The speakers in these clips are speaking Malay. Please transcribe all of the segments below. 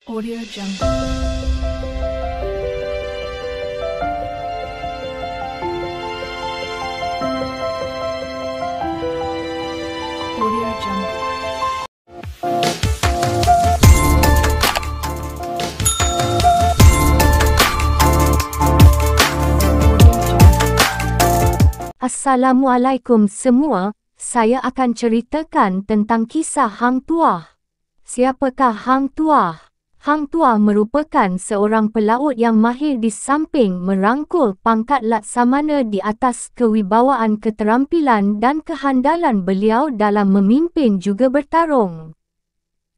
Audio Jungle. Audio Jungle. Assalamualaikum semua, saya akan ceritakan tentang kisah Hang Tuah. Siapakah Hang Tuah? Hang Tuah merupakan seorang pelaut yang mahir di samping merangkul pangkat laksamana di atas kewibawaan keterampilan dan kehandalan beliau dalam memimpin juga bertarung.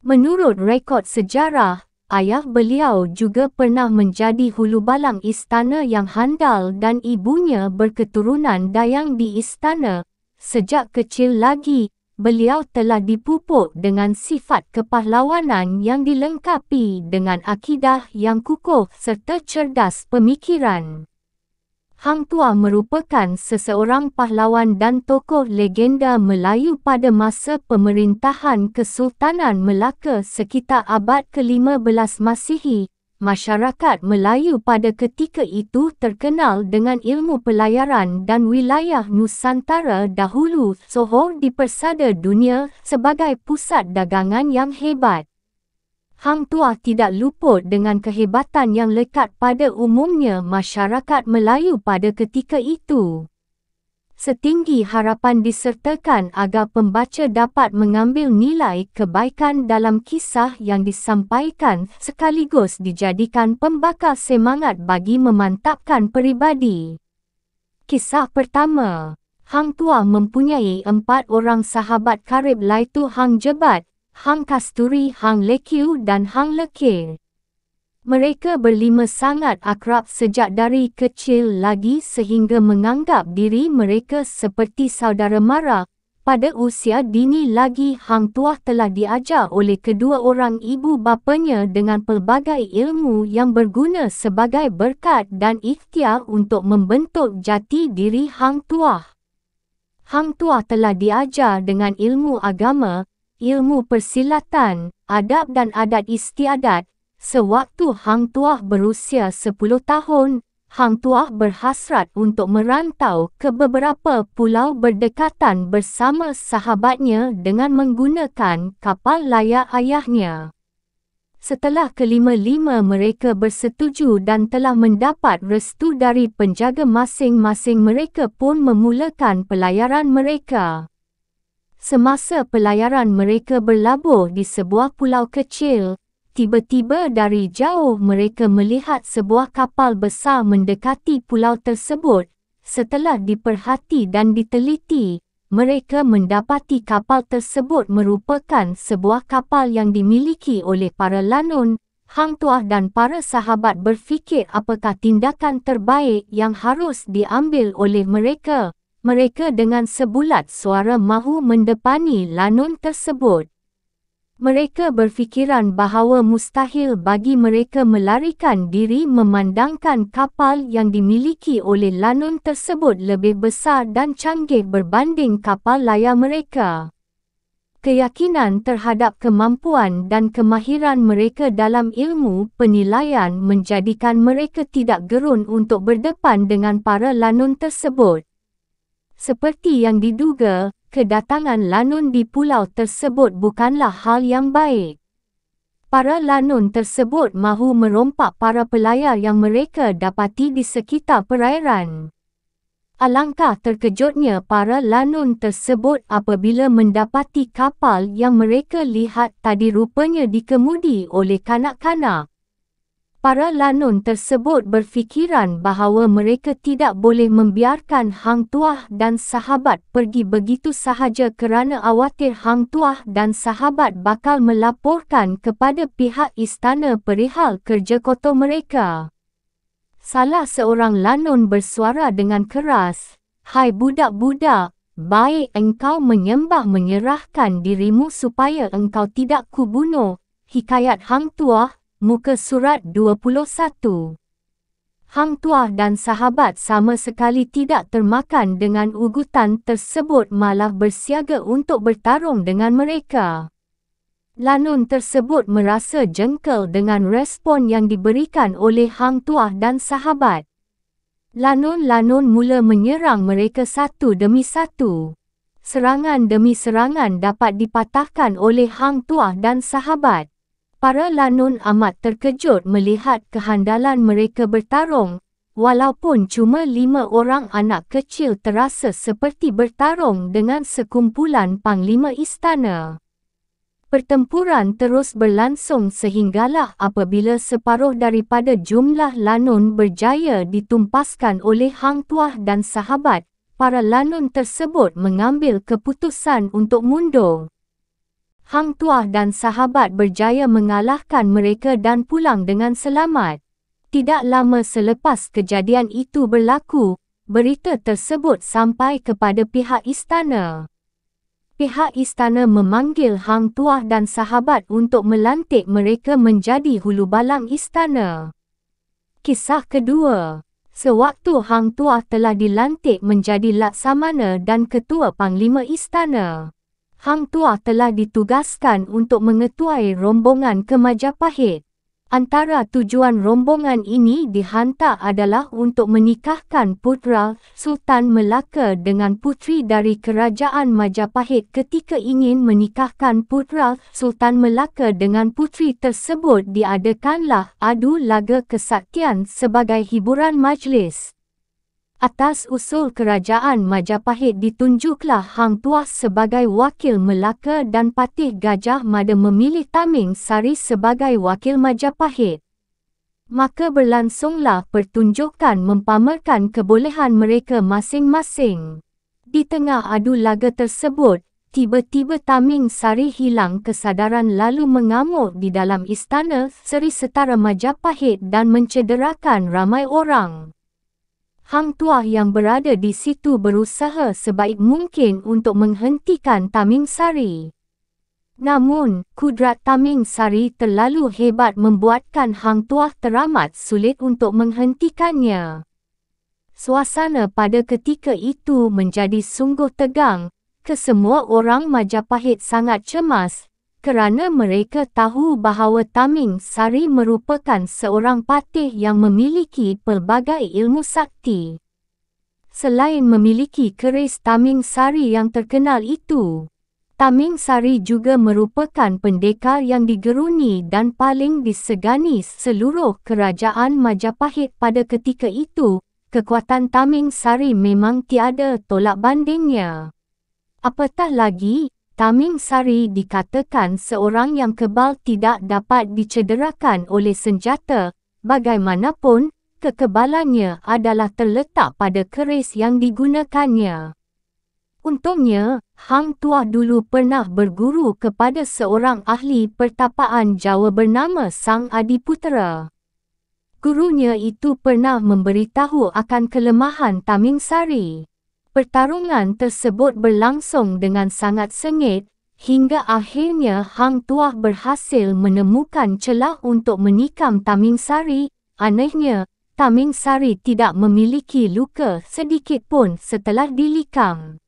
Menurut rekod sejarah, ayah beliau juga pernah menjadi hulubalang istana yang handal dan ibunya berketurunan Dayang di istana. Sejak kecil lagi, beliau telah dipupuk dengan sifat kepahlawanan yang dilengkapi dengan akidah yang kukuh serta cerdas pemikiran. Hang Tuah merupakan seseorang pahlawan dan tokoh legenda Melayu pada masa pemerintahan Kesultanan Melaka sekitar abad ke-15 Masihi. Masyarakat Melayu pada ketika itu terkenal dengan ilmu pelayaran dan wilayah Nusantara dahulu sohor dipersada dunia sebagai pusat dagangan yang hebat. Hang Tuah tidak luput dengan kehebatan yang lekat pada umumnya masyarakat Melayu pada ketika itu. Setinggi harapan disertakan agar pembaca dapat mengambil nilai kebaikan dalam kisah yang disampaikan sekaligus dijadikan pembakar semangat bagi memantapkan peribadi. Kisah pertama, Hang Tuah mempunyai 4 orang sahabat karib iaitu Hang Jebat, Hang Kasturi, Hang Lekiu dan Hang Lekir. Mereka berlima sangat akrab sejak dari kecil lagi sehingga menganggap diri mereka seperti saudara mara. Pada usia dini lagi Hang Tuah telah diajar oleh kedua orang ibu bapanya dengan pelbagai ilmu yang berguna sebagai berkat dan ikhtiar untuk membentuk jati diri Hang Tuah. Hang Tuah telah diajar dengan ilmu agama, ilmu persilatan, adab dan adat istiadat. Sewaktu Hang Tuah berusia 10 tahun, Hang Tuah berhasrat untuk merantau ke beberapa pulau berdekatan bersama sahabatnya dengan menggunakan kapal layar ayahnya. Setelah kelima-lima mereka bersetuju dan telah mendapat restu dari penjaga masing-masing, mereka pun memulakan pelayaran mereka. Semasa pelayaran mereka berlabuh di sebuah pulau kecil, tiba-tiba dari jauh mereka melihat sebuah kapal besar mendekati pulau tersebut. Setelah diperhati dan diteliti, mereka mendapati kapal tersebut merupakan sebuah kapal yang dimiliki oleh para lanun. Hang Tuah dan para sahabat berfikir apakah tindakan terbaik yang harus diambil oleh mereka. Mereka dengan sebulat suara mahu mendepani lanun tersebut. Mereka berfikiran bahawa mustahil bagi mereka melarikan diri memandangkan kapal yang dimiliki oleh lanun tersebut lebih besar dan canggih berbanding kapal layar mereka. Keyakinan terhadap kemampuan dan kemahiran mereka dalam ilmu penilaian menjadikan mereka tidak gerun untuk berdepan dengan para lanun tersebut. Seperti yang diduga, kedatangan lanun di pulau tersebut bukanlah hal yang baik. Para lanun tersebut mahu merompak para pelayar yang mereka dapati di sekitar perairan. Alangkah terkejutnya para lanun tersebut apabila mendapati kapal yang mereka lihat tadi rupanya dikemudi oleh kanak-kanak. Para lanun tersebut berfikiran bahawa mereka tidak boleh membiarkan Hang Tuah dan sahabat pergi begitu sahaja kerana khawatir Hang Tuah dan sahabat bakal melaporkan kepada pihak istana perihal kerja kotor mereka. Salah seorang lanun bersuara dengan keras, "Hai budak-budak, baik engkau menyembah-menyerahkan dirimu supaya engkau tidak kubunuh." Hikayat Hang Tuah, muka surat 21. Hang Tuah dan sahabat sama sekali tidak termakan dengan ugutan tersebut, malah bersiaga untuk bertarung dengan mereka. Lanun tersebut merasa jengkel dengan respon yang diberikan oleh Hang Tuah dan sahabat. Lanun-lanun mula menyerang mereka satu demi satu. Serangan demi serangan dapat dipatahkan oleh Hang Tuah dan sahabat. Para lanun amat terkejut melihat kehandalan mereka bertarung, walaupun cuma 5 orang anak kecil terasa seperti bertarung dengan sekumpulan panglima istana. Pertempuran terus berlangsung sehinggalah apabila separuh daripada jumlah lanun berjaya ditumpaskan oleh Hang Tuah dan sahabat, para lanun tersebut mengambil keputusan untuk mundur. Hang Tuah dan sahabat berjaya mengalahkan mereka dan pulang dengan selamat. Tidak lama selepas kejadian itu berlaku, berita tersebut sampai kepada pihak istana. Pihak istana memanggil Hang Tuah dan sahabat untuk melantik mereka menjadi hulu balang istana. Kisah kedua. Sewaktu Hang Tuah telah dilantik menjadi Laksamana dan Ketua Panglima Istana, Hang Tuah telah ditugaskan untuk mengetuai rombongan ke Majapahit. Antara tujuan rombongan ini dihantar adalah untuk menikahkan putera Sultan Melaka dengan puteri dari Kerajaan Majapahit. Ketika ingin menikahkan putera Sultan Melaka dengan puteri tersebut, diadakanlah adu laga kesaktian sebagai hiburan majlis. Atas usul Kerajaan Majapahit ditunjuklah Hang Tuah sebagai wakil Melaka dan Patih Gajah Mada memilih Taming Sari sebagai wakil Majapahit. Maka berlangsunglah pertunjukan mempamerkan kebolehan mereka masing-masing. Di tengah adu laga tersebut, tiba-tiba Taming Sari hilang kesedaran lalu mengamuk di dalam istana Seri Setara Majapahit dan mencederakan ramai orang. Hang Tuah yang berada di situ berusaha sebaik mungkin untuk menghentikan Taming Sari. Namun, kudrat Taming Sari terlalu hebat membuatkan Hang Tuah teramat sulit untuk menghentikannya. Suasana pada ketika itu menjadi sungguh tegang. Kesemua orang Majapahit sangat cemas, kerana mereka tahu bahawa Taming Sari merupakan seorang patih yang memiliki pelbagai ilmu sakti. Selain memiliki keris Taming Sari yang terkenal itu, Taming Sari juga merupakan pendekar yang digeruni dan paling disegani seluruh kerajaan Majapahit pada ketika itu. Kekuatan Taming Sari memang tiada tolak bandingnya. Apatah lagi, Taming Sari dikatakan seorang yang kebal tidak dapat dicederakan oleh senjata. Bagaimanapun, kekebalannya adalah terletak pada keris yang digunakannya. Untungnya, Hang Tuah dulu pernah berguru kepada seorang ahli pertapaan Jawa bernama Sang Adiputera. Gurunya itu pernah memberitahu akan kelemahan Taming Sari. Pertarungan tersebut berlangsung dengan sangat sengit, hingga akhirnya Hang Tuah berhasil menemukan celah untuk menikam Taming Sari. Anehnya, Taming Sari tidak memiliki luka sedikit pun setelah dilikam.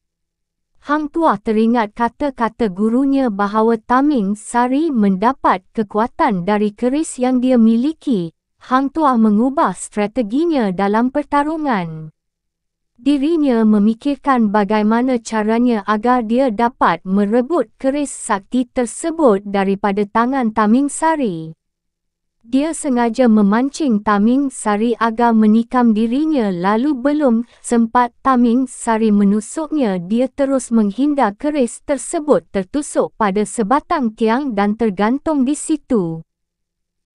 Hang Tuah teringat kata-kata gurunya bahawa Taming Sari mendapat kekuatan dari keris yang dia miliki. Hang Tuah mengubah strateginya dalam pertarungan. Dirinya memikirkan bagaimana caranya agar dia dapat merebut keris sakti tersebut daripada tangan Taming Sari. Dia sengaja memancing Taming Sari agar menikam dirinya, lalu belum sempat Taming Sari menusuknya, dia terus menghindar keris tersebut tertusuk pada sebatang tiang dan tergantung di situ.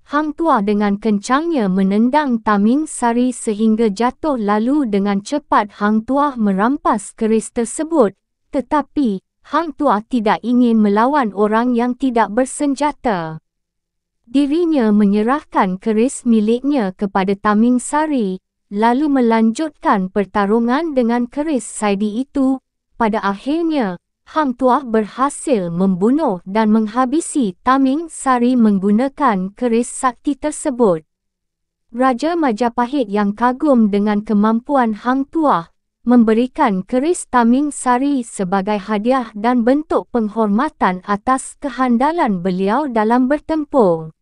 Hang Tuah dengan kencangnya menendang Taming Sari sehingga jatuh, lalu dengan cepat Hang Tuah merampas keris tersebut. Tetapi, Hang Tuah tidak ingin melawan orang yang tidak bersenjata. Dirinya menyerahkan keris miliknya kepada Taming Sari, lalu melanjutkan pertarungan dengan keris saidi itu. Pada akhirnya, Hang Tuah berhasil membunuh dan menghabisi Taming Sari menggunakan keris sakti tersebut. Raja Majapahit yang kagum dengan kemampuan Hang Tuah, memberikan keris taming sari sebagai hadiah dan bentuk penghormatan atas kehandalan beliau dalam bertempur.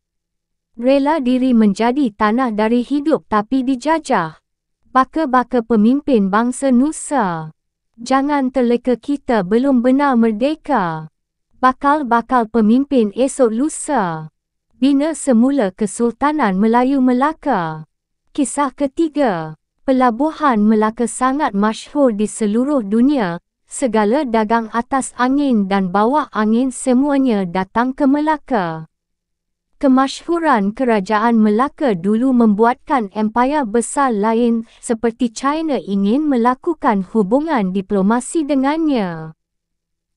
Rela diri menjadi tanah dari hidup tapi dijajah. Baka-baka pemimpin bangsa Nusa. Jangan terleka kita belum benar merdeka. Bakal-bakal pemimpin esok lusa. Bina semula Kesultanan Melayu Melaka. Kisah ketiga. Pelabuhan Melaka sangat masyhur di seluruh dunia. Segala dagang atas angin dan bawah angin semuanya datang ke Melaka. Kemasyhuran kerajaan Melaka dulu membuatkan empayar besar lain seperti China ingin melakukan hubungan diplomasi dengannya.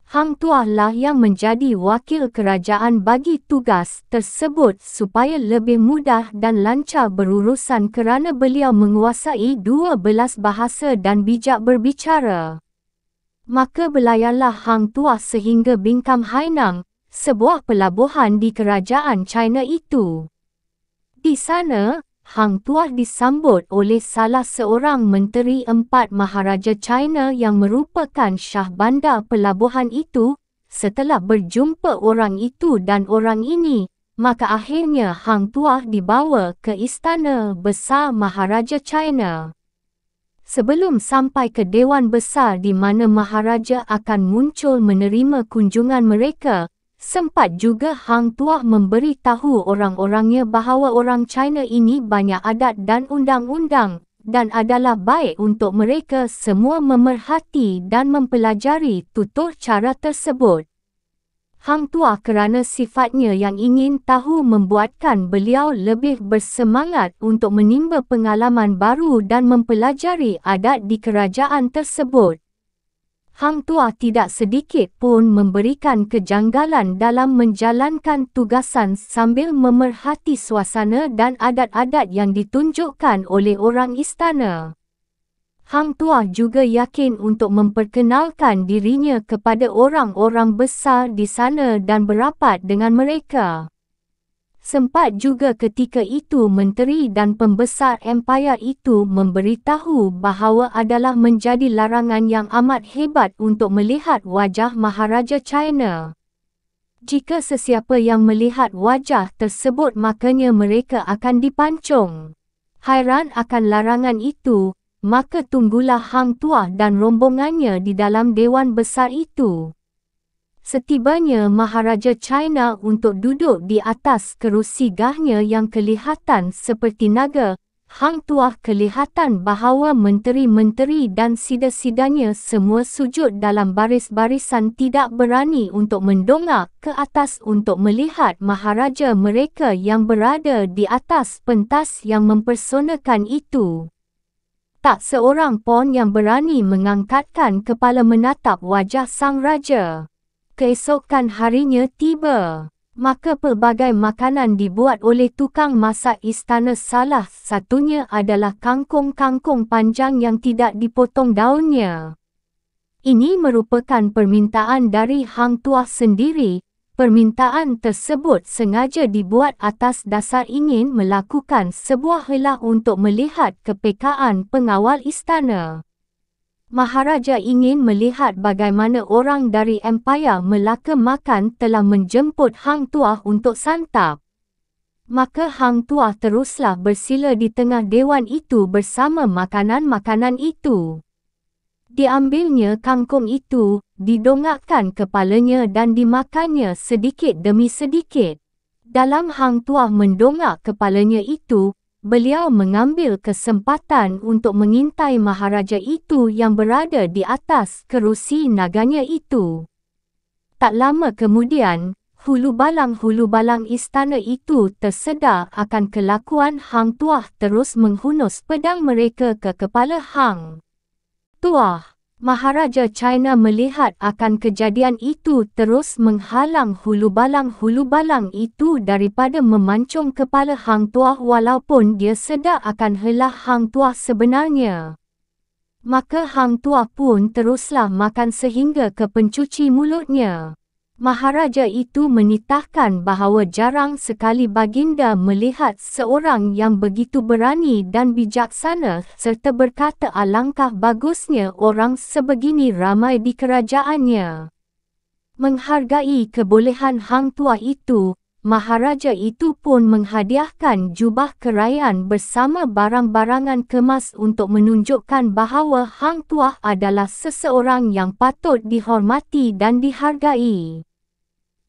Hang Tuah lah yang menjadi wakil kerajaan bagi tugas tersebut supaya lebih mudah dan lancar berurusan kerana beliau menguasai 12 bahasa dan bijak berbicara. Maka belayarlah Hang Tuah sehingga Bingkam Hainang, sebuah pelabuhan di kerajaan China itu. Di sana, Hang Tuah disambut oleh salah seorang menteri 4 Maharaja China yang merupakan syah bandar pelabuhan itu. Setelah berjumpa orang itu dan orang ini, maka akhirnya Hang Tuah dibawa ke Istana Besar Maharaja China. Sebelum sampai ke Dewan Besar di mana Maharaja akan muncul menerima kunjungan mereka, sempat juga Hang Tuah memberi tahu orang-orangnya bahawa orang China ini banyak adat dan undang-undang, dan adalah baik untuk mereka semua memerhati dan mempelajari tutur cara tersebut. Hang Tuah kerana sifatnya yang ingin tahu membuatkan beliau lebih bersemangat untuk menimba pengalaman baru dan mempelajari adat di kerajaan tersebut. Hang Tuah tidak sedikit pun memberikan kejanggalan dalam menjalankan tugasan sambil memerhati suasana dan adat-adat yang ditunjukkan oleh orang istana. Hang Tuah juga yakin untuk memperkenalkan dirinya kepada orang-orang besar di sana dan berapat dengan mereka. Sempat juga ketika itu menteri dan pembesar empayar itu memberitahu bahawa adalah menjadi larangan yang amat hebat untuk melihat wajah Maharaja China. Jika sesiapa yang melihat wajah tersebut makanya mereka akan dipancung. Hairan akan larangan itu, maka tunggulah Hang Tuah dan rombongannya di dalam Dewan Besar itu. Setibanya Maharaja China untuk duduk di atas kerusi gahnya yang kelihatan seperti naga, Hang Tuah kelihatan bahawa menteri-menteri dan sida-sidanya semua sujud dalam baris-barisan tidak berani untuk mendongak ke atas untuk melihat Maharaja mereka yang berada di atas pentas yang mempersonakan itu. Tak seorang pun yang berani mengangkatkan kepala menatap wajah sang raja. Keesokan harinya tiba, maka pelbagai makanan dibuat oleh tukang masak istana, salah satunya adalah kangkung-kangkung panjang yang tidak dipotong daunnya. Ini merupakan permintaan dari Hang Tuah sendiri. Permintaan tersebut sengaja dibuat atas dasar ingin melakukan sebuah helah untuk melihat kepekaan pengawal istana. Maharaja ingin melihat bagaimana orang dari empayar Melaka makan telah menjemput Hang Tuah untuk santap. Maka Hang Tuah teruslah bersila di tengah dewan itu bersama makanan-makanan itu. Diambilnya kangkung itu, didongakkan kepalanya dan dimakannya sedikit demi sedikit. Dalam Hang Tuah mendongak kepalanya itu, beliau mengambil kesempatan untuk mengintai Maharaja itu yang berada di atas kerusi naganya itu. Tak lama kemudian, hulu balang istana itu tersedar akan kelakuan Hang Tuah terus menghunus pedang mereka ke kepala Hang Tuah. Maharaja China melihat akan kejadian itu terus menghalang hulu balang itu daripada memancung kepala Hang Tuah walaupun dia sedar akan helah Hang Tuah sebenarnya. Maka Hang Tuah pun teruslah makan sehingga ke pencuci mulutnya. Maharaja itu menitahkan bahawa jarang sekali baginda melihat seorang yang begitu berani dan bijaksana serta berkata alangkah bagusnya orang sebegini ramai di kerajaannya. Menghargai kebolehan hang tua itu, Maharaja itu pun menghadiahkan jubah kerajaan bersama barang-barangan kemas untuk menunjukkan bahawa hang tua adalah seseorang yang patut dihormati dan dihargai.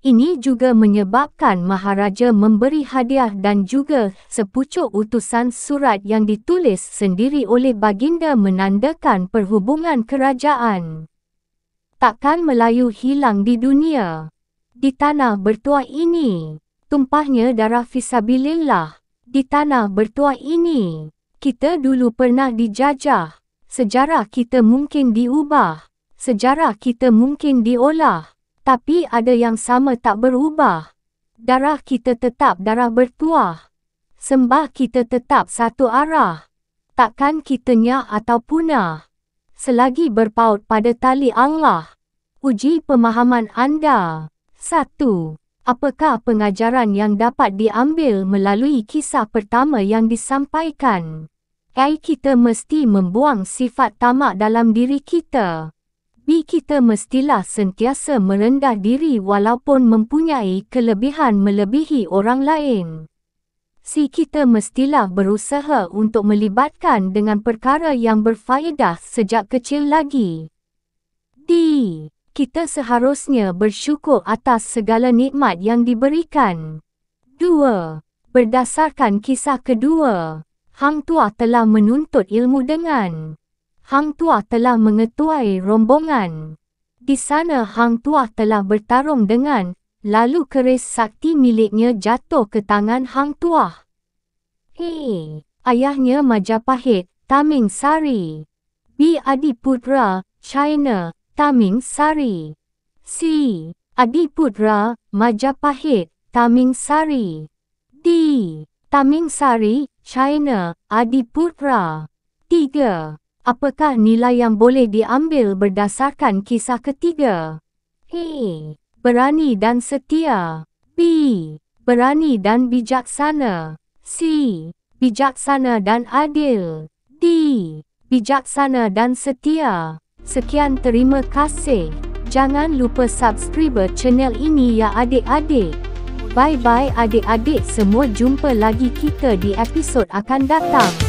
Ini juga menyebabkan Maharaja memberi hadiah dan juga sepucuk utusan surat yang ditulis sendiri oleh baginda menandakan perhubungan kerajaan. Takkan Melayu hilang di dunia. Di tanah bertuah ini, tumpahnya darah fisabilillah. Di tanah bertuah ini, kita dulu pernah dijajah. Sejarah kita mungkin diubah. Sejarah kita mungkin diolah. Tapi ada yang sama tak berubah. Darah kita tetap darah bertuah. Sembah kita tetap satu arah. Takkan kita nyak atau punah. Selagi berpaut pada tali Allah. Uji pemahaman anda. 1. Apakah pengajaran yang dapat diambil melalui kisah pertama yang disampaikan? Kita mesti membuang sifat tamak dalam diri kita. B. Kita mestilah sentiasa merendah diri walaupun mempunyai kelebihan melebihi orang lain. C. Kita mestilah berusaha untuk melibatkan dengan perkara yang berfaedah sejak kecil lagi. D. Kita seharusnya bersyukur atas segala nikmat yang diberikan. 2. Berdasarkan kisah kedua, hang tua telah menuntut ilmu dengan hang tua telah mengetuai rombongan. Di sana hang tua telah bertarung dengan, lalu keris sakti miliknya jatuh ke tangan hang tua. Ayahnya Majapahit, Taming Sari. B. Adiputra, China, Taming Sari. C. Adiputra, Majapahit, Taming Sari. D. Taming Sari, China, Adiputra. 3. Apakah nilai yang boleh diambil berdasarkan kisah ketiga? A. Berani dan setia. B. Berani dan bijaksana. C. Bijaksana dan adil. D. Bijaksana dan setia. Sekian, terima kasih. Jangan lupa subscribe channel ini ya adik-adik. Bye-bye adik-adik semua, jumpa lagi kita di episod akan datang.